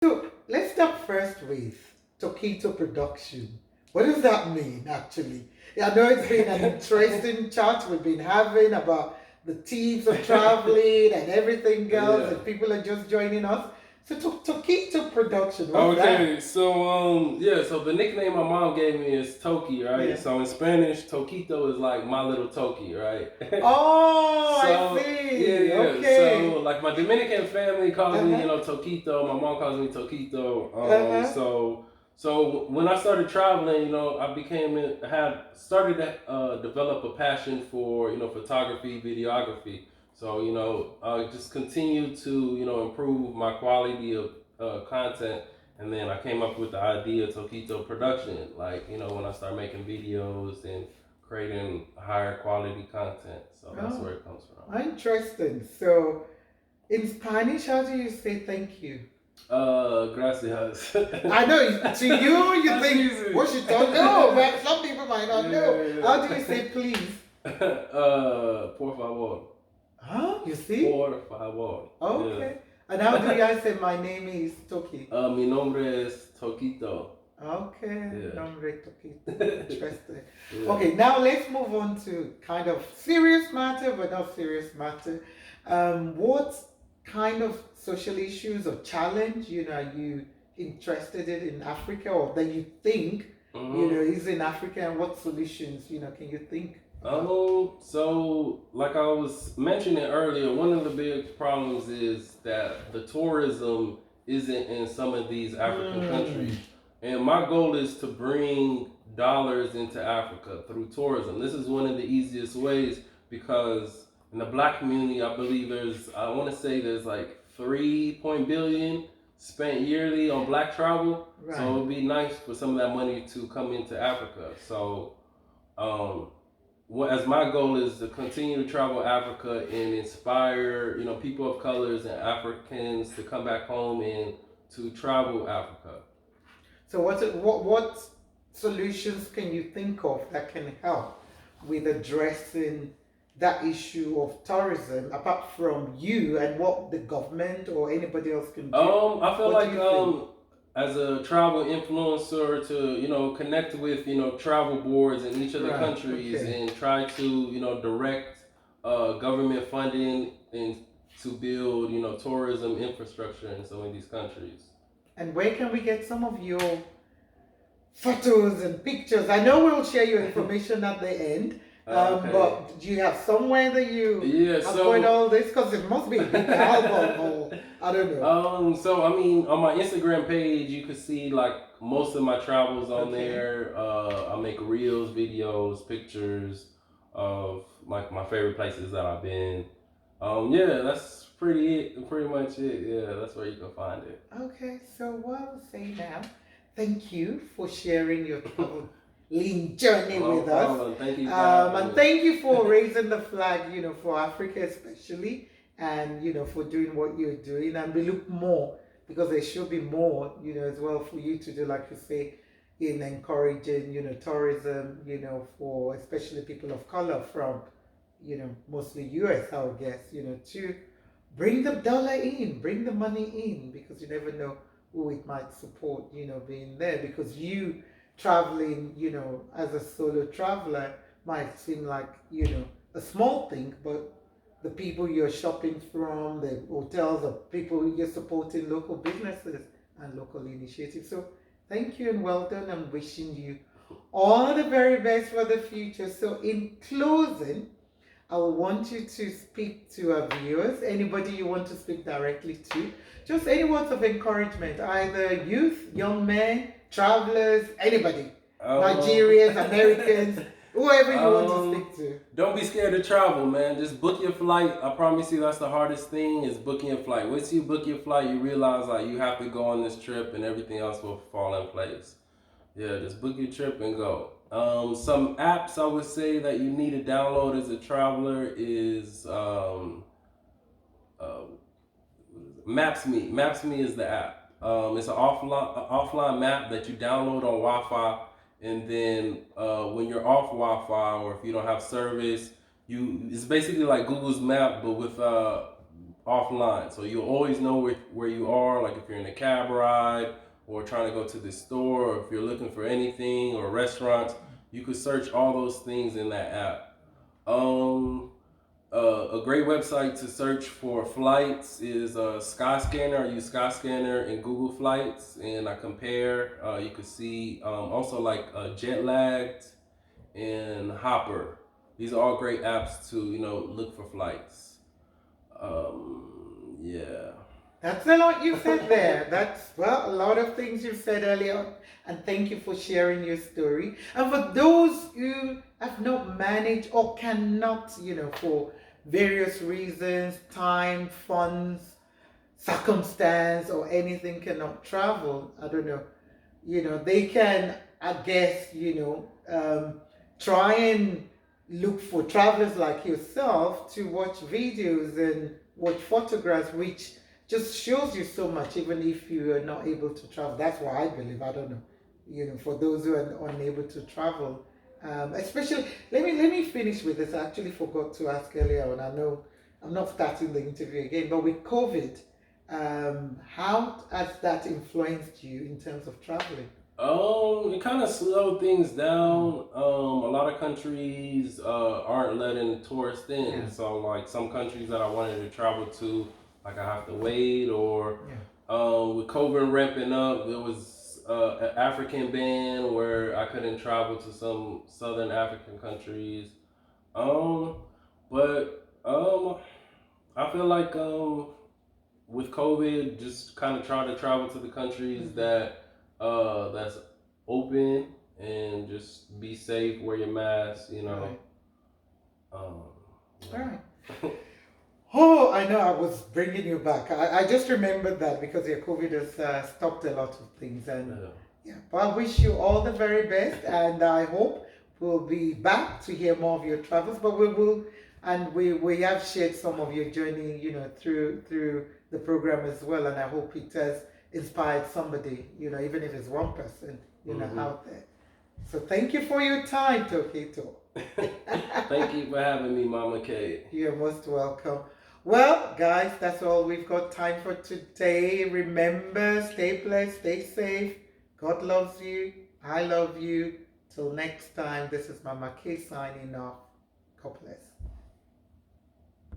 So let's start first with Tokito production. What does that mean, actually? I know it's been an interesting chat we've been having about the tips of traveling and everything else, Yeah. and people are just joining us. So, Tokito production, what's that? Okay, so the nickname my mom gave me is Toki, right? Yeah. So in Spanish, Toquito is like my little Toki, right? Oh, I So yeah, see. yeah. Okay. So like my Dominican family calls me, Uh-huh. Toquito. My mom calls me Toquito. Uh-huh. So when I started traveling, I had started to develop a passion for photography, videography. So I just continued to improve my quality of content, and then I came up with the idea of Toquito production. Like when I start making videos and creating higher quality content. So that's Oh, where it comes from. interesting. So, in Spanish, how do you say thank you? Gracias. I know to you, you That's think easy. what you don't know, but some people might not know. Yeah. How do you say please? Por favor. Huh? You see? Por favor. Okay. And how do I say my name is Toki? Mi nombre es Toquito. Okay. Yeah. Nombre Toki. Interesting. Yeah. Okay, now let's move on to kind of serious matter, but not serious matter. What kind of social issues or challenge, are you interested in Africa, or that you think, is in Africa, and what solutions, can you think about? So like I was mentioning earlier, one of the big problems is that the tourism isn't in some of these African countries. And my goal is to bring dollars into Africa through tourism. This is one of the easiest ways because in the black community, I believe I want to say there's like 3 billion spent yearly on black travel. Right. So it would be nice for some of that money to come into Africa. So, as my goal is to continue to travel Africa and inspire, people of colors and Africans to come back home and to travel Africa. So what solutions can you think of that can help with addressing that issue of tourism, apart from you, and what the government or anybody else can do? I feel What like do you think? as a travel influencer to connect with travel boards in each of the Right. countries Okay. and try to direct government funding and to build tourism infrastructure in some of these countries. And where can we get some of your photos and pictures? I know we'll share your information at the end. Okay. But do you have somewhere that you Yeah, avoid all this? Because it must be a big album, or I don't know. So I mean, on my Instagram page, you can see like most of my travels on Okay. there. I make reels, videos, pictures of like my favorite places that I've been. Yeah, that's pretty much it. Yeah, that's where you can find it. Okay, so what I'll say now, thank you for sharing your traveling journey No with problem. us. Thank you for having And me. thank you for raising the flag, for Africa especially, and, for doing what you're doing. And we look more, because there should be more, as well for you to do, like you say, in encouraging, tourism, for especially people of color from, mostly US, I would guess, to bring the dollar in, bring the money in, because you never know who it might support, being there. Because you traveling, as a solo traveler might seem like, a small thing, but the people you're shopping from, the hotels, the people you're supporting, local businesses and local initiatives. So thank you and well done. I'm wishing you all the very best for the future. So in closing, I will want you to speak to our viewers, anybody you want to speak directly to. Just any words of encouragement, either youth, young men, travelers, anybody. Nigerians, Americans, whoever you want to speak to. Don't be scared to travel, man. Just book your flight. I promise you that's the hardest thing is booking your flight. Once you book your flight, you realize like you have to go on this trip and everything else will fall in place. Yeah, just book your trip and go. Some apps I would say that you need to download as a traveler is uh, Maps.me. Maps.me is the app. It's an offline map that you download on Wi-Fi, and then when you're off Wi-Fi or if you don't have service, it's basically like Google's map, but with offline. So you'll always know where you are, like if you're in a cab ride or trying to go to the store, or if you're looking for anything or restaurants, you could search all those things in that app. A great website to search for flights is Skyscanner. I use Skyscanner and Google Flights, and I compare. You can see also like Jet Lagged and Hopper. These are all great apps to look for flights. Yeah. That's a lot you said there. That's, well, a lot of things you said earlier. And thank you for sharing your story. And for those who have not managed or cannot, for various reasons, time, funds, circumstance, or anything, cannot travel, I don't know, they can, I guess, try and look for travelers like yourself to watch videos and watch photographs, which just shows you so much, even if you are not able to travel. That's what I believe. I don't know, for those who are unable to travel, especially. Let me finish with this. I actually forgot to ask earlier, and I know I'm not starting the interview again, but with COVID, how has that influenced you in terms of traveling? It kind of slowed things down. A lot of countries aren't letting tourists in. Yeah. So like some countries that I wanted to travel to, like I have to wait. Or with COVID ramping up, there was an African ban where I couldn't travel to some Southern African countries. But I feel like with COVID, just kind of try to travel to the countries that's open, and just be safe, wear your mask, Right. Um, All right. Oh, I know I was bringing you back. I just remembered that because your COVID has stopped a lot of things. And yeah, but I wish you all the very best. And I hope we'll be back to hear more of your travels. But we will, and we have shared some of your journey, through the program as well. And I hope it has inspired somebody, even if it's one person, out there. So thank you for your time, Tokito. Thank you for having me, Mama Kate. You're most welcome. Well, guys, that's all we've got time for today. Remember, stay blessed, stay safe. God loves you. I love you. Till next time, this is Mama K signing off. God bless.